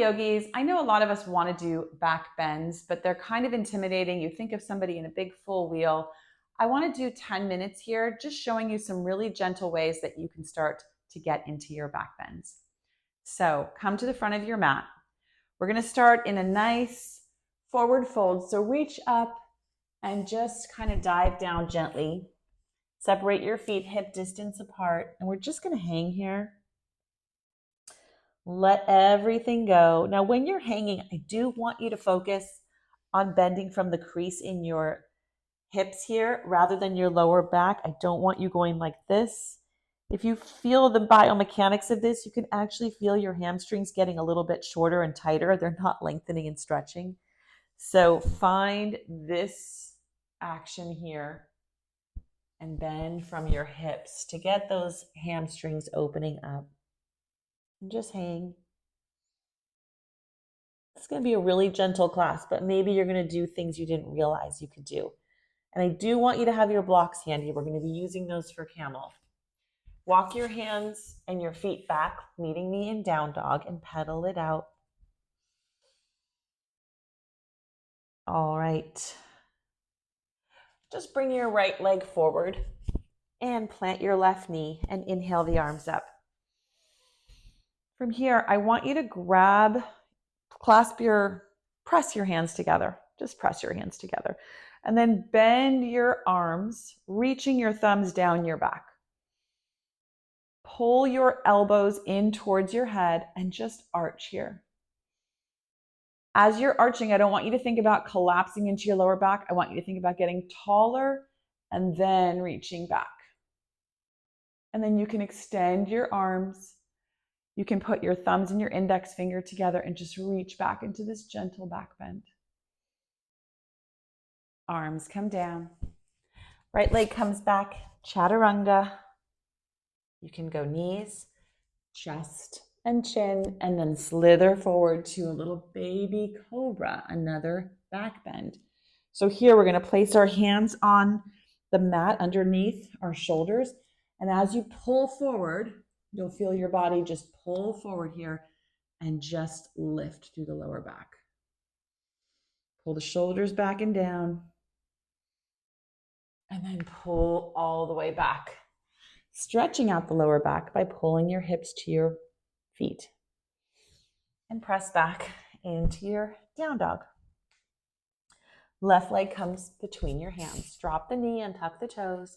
yogis, I know a lot of us want to do back bends, but they're kind of intimidating. You think of somebody in a big full wheel. I want to do 10 minutes here, just showing you some really gentle ways that you can start to get into your back bends. So come to the front of your mat. We're going to start in a nice forward fold. So reach up and just kind of dive down gently. Separate your feet hip distance apart. And we're just going to hang here. Let everything go. Now, when you're hanging, I do want you to focus on bending from the crease in your hips here rather than your lower back. I don't want you going like this. If you feel the biomechanics of this, you can actually feel your hamstrings getting a little bit shorter and tighter. They're not lengthening and stretching. So find this action here and bend from your hips to get those hamstrings opening up. And just hang. It's going to be a really gentle class, but maybe you're going to do things you didn't realize you could do. And I do want you to have your blocks handy. We're going to be using those for Camel. Walk your hands and your feet back, meeting me in down dog, and pedal it out. All right. Just bring your right leg forward and plant your left knee and inhale the arms up. From here, I want you to press your hands together. Just press your hands together. And then bend your arms, reaching your thumbs down your back. Pull your elbows in towards your head and just arch here. As you're arching, I don't want you to think about collapsing into your lower back. I want you to think about getting taller and then reaching back. And then you can extend your arms. You can put your thumbs and your index finger together and just reach back into this gentle back bend. Arms come down. Right leg comes back, chaturanga. You can go knees, chest, and chin, and then slither forward to a little baby cobra, another back bend. So here we're going to place our hands on the mat underneath our shoulders. And as you pull forward, you'll feel your body just pull forward here and just lift through the lower back. Pull the shoulders back and down. And then pull all the way back. Stretching out the lower back by pulling your hips to your feet. And press back into your down dog. Left leg comes between your hands. Drop the knee and tuck the toes.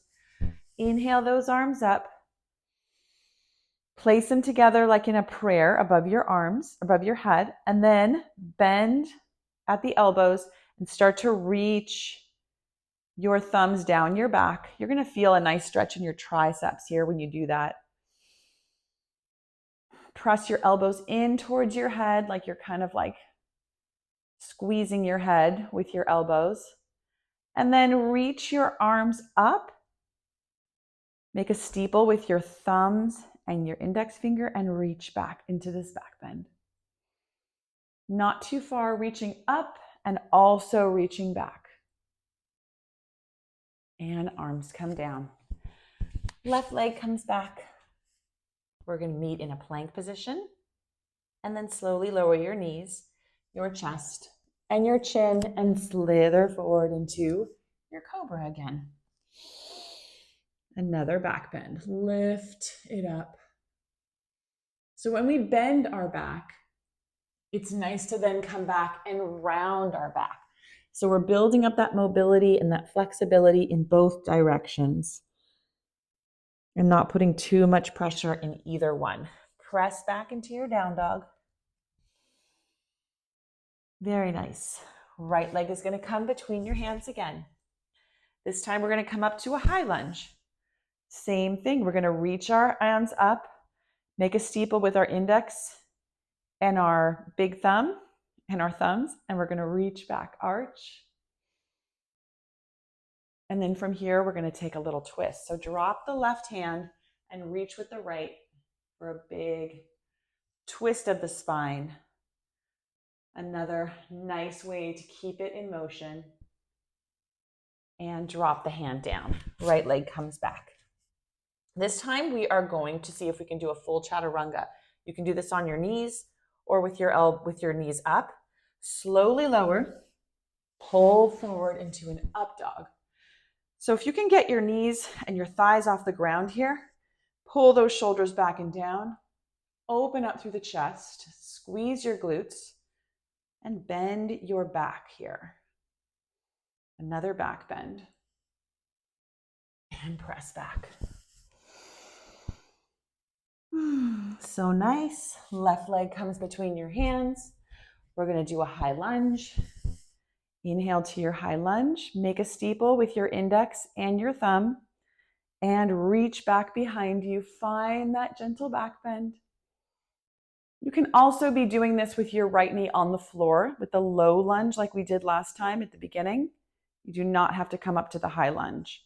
Inhale those arms up. Place them together like in a prayer above your arms, above your head, and then bend at the elbows and start to reach your thumbs down your back. You're going to feel a nice stretch in your triceps here when you do that. Press your elbows in towards your head like you're kind of like squeezing your head with your elbows. And then reach your arms up. Make a steeple with your thumbs and your index finger and reach back into this back bend. Not too far, reaching up and also reaching back. And arms come down. Left leg comes back. We're going to meet in a plank position. And then slowly lower your knees, your chest, and your chin and slither forward into your cobra again. Another back bend. Lift it up. So when we bend our back, it's nice to then come back and round our back. So we're building up that mobility and that flexibility in both directions and not putting too much pressure in either one. Press back into your down dog. Very nice. Right leg is going to come between your hands again. This time we're going to come up to a high lunge. Same thing. We're going to reach our hands up, make a steeple with our index and our big thumb and our thumbs, and we're going to reach back, arch. And then from here, we're going to take a little twist. So drop the left hand and reach with the right for a big twist of the spine. Another nice way to keep it in motion. And drop the hand down. Right leg comes back. This time we are going to see if we can do a full chaturanga. You can do this on your knees, or with your knees up. Slowly lower, pull forward into an up dog. So if you can get your knees and your thighs off the ground here, pull those shoulders back and down, open up through the chest, squeeze your glutes, and bend your back here. Another back bend. And press back. So nice. Left leg comes between your hands. We're going to do a high lunge. Inhale to your high lunge. Make a steeple with your index and your thumb and reach back behind you. Find that gentle back bend. You can also be doing this with your right knee on the floor with the low lunge like we did last time at the beginning. You do not have to come up to the high lunge.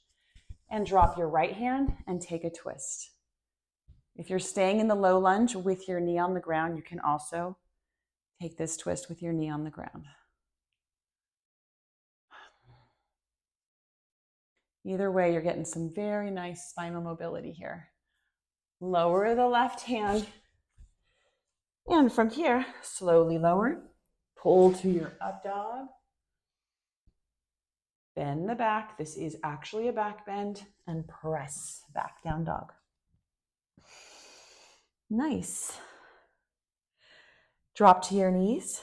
And drop your right hand and take a twist. If you're staying in the low lunge with your knee on the ground, you can also take this twist with your knee on the ground. Either way, you're getting some very nice spinal mobility here. Lower the left hand. And from here, slowly lower. Pull to your up dog. Bend the back. This is actually a back bend. And press back down dog. Nice. Drop to your knees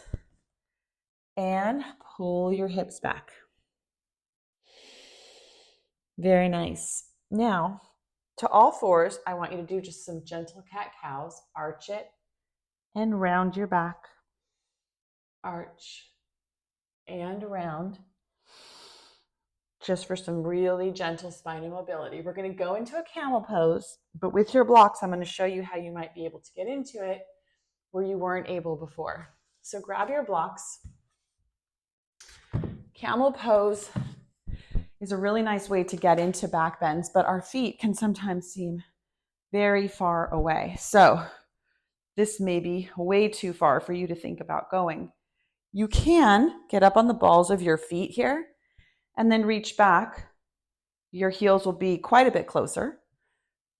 and pull your hips back. Very nice. Now, to all fours, I want you to do just some gentle cat-cows. Arch it and round your back. Arch and round. Just for some really gentle spinal mobility. We're going to go into a camel pose, but with your blocks, I'm going to show you how you might be able to get into it where you weren't able before. So grab your blocks. Camel pose is a really nice way to get into back bends, but our feet can sometimes seem very far away. So this may be way too far for you to think about going. You can get up on the balls of your feet here and then reach back. Your heels will be quite a bit closer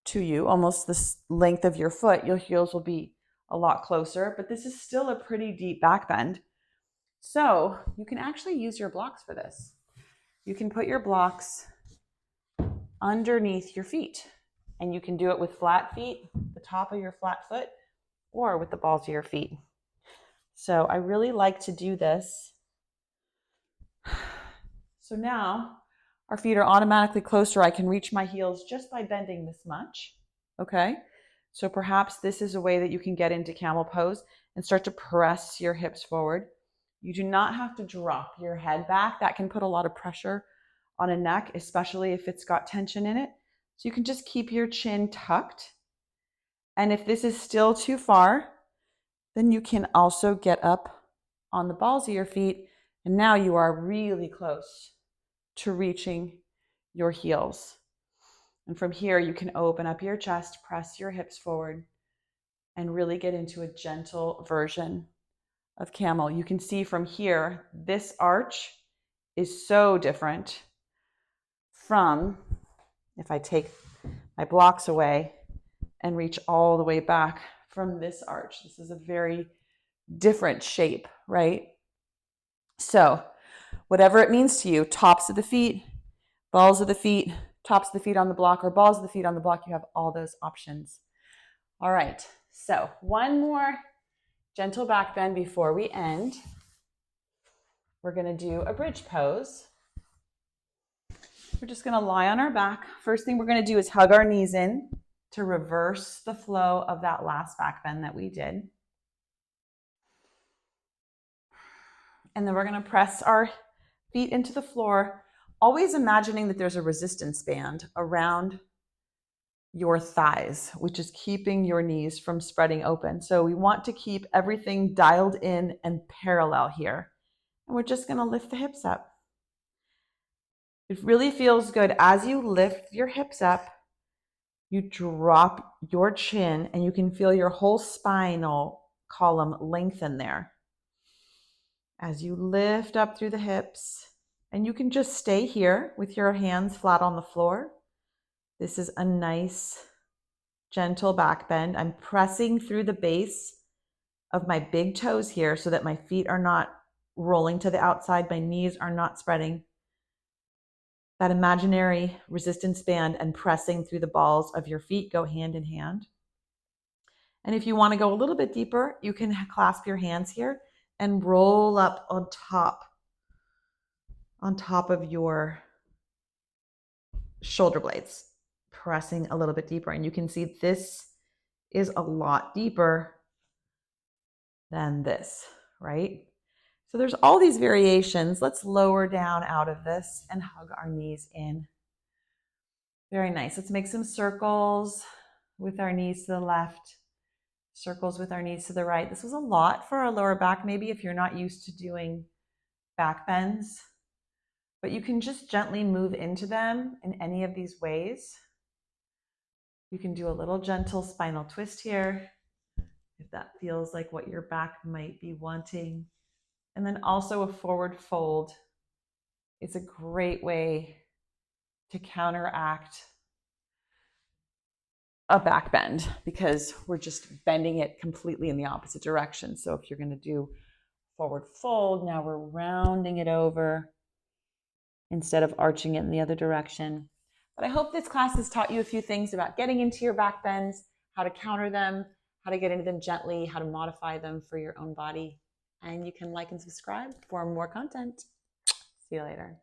to you, almost the length of your foot. Your heels will be a lot closer, but this is still a pretty deep back bend. So you can actually use your blocks for this. You can put your blocks underneath your feet, and you can do it with flat feet, the top of your flat foot, or with the balls of your feet. So I really like to do this. So now our feet are automatically closer. I can reach my heels just by bending this much, okay? So perhaps this is a way that you can get into camel pose and start to press your hips forward. You do not have to drop your head back. That can put a lot of pressure on a neck, especially if it's got tension in it. So you can just keep your chin tucked. And if this is still too far, then you can also get up on the balls of your feet. And now you are really close to reaching your heels. And from here, you can open up your chest, press your hips forward, and really get into a gentle version of camel. You can see from here, this arch is so different from if I take my blocks away and reach all the way back from this arch. This is a very different shape, right? So whatever it means to you, tops of the feet, balls of the feet, tops of the feet on the block, or balls of the feet on the block, you have all those options. All right, so one more gentle back bend before we end. We're going to do a bridge pose. We're just going to lie on our back. First thing we're going to do is hug our knees in to reverse the flow of that last back bend that we did. And then we're going to press our feet into the floor, always imagining that there's a resistance band around your thighs, which is keeping your knees from spreading open. So we want to keep everything dialed in and parallel here. And we're just going to lift the hips up. It really feels good as you lift your hips up. You drop your chin and you can feel your whole spinal column lengthen there. As you lift up through the hips, and you can just stay here with your hands flat on the floor. This is a nice, gentle back bend. I'm pressing through the base of my big toes here so that my feet are not rolling to the outside, my knees are not spreading. That imaginary resistance band and pressing through the balls of your feet go hand in hand. And if you want to go a little bit deeper, you can clasp your hands here and roll up on top of your shoulder blades, pressing a little bit deeper. And you can see this is a lot deeper than this, right? So there's all these variations. Let's lower down out of this and hug our knees in. Very nice. Let's make some circles with our knees to the left, circles with our knees to the right. This was a lot for our lower back, maybe if you're not used to doing back bends, but you can just gently move into them in any of these ways. You can do a little gentle spinal twist here, if that feels like what your back might be wanting. And then also a forward fold is a great way to counteract a back bend because we're just bending it completely in the opposite direction. So if you're going to do forward fold, now we're rounding it over instead of arching it in the other direction. But I hope this class has taught you a few things about getting into your back bends, how to counter them, how to get into them gently, how to modify them for your own body. And you can like and subscribe for more content. See you later.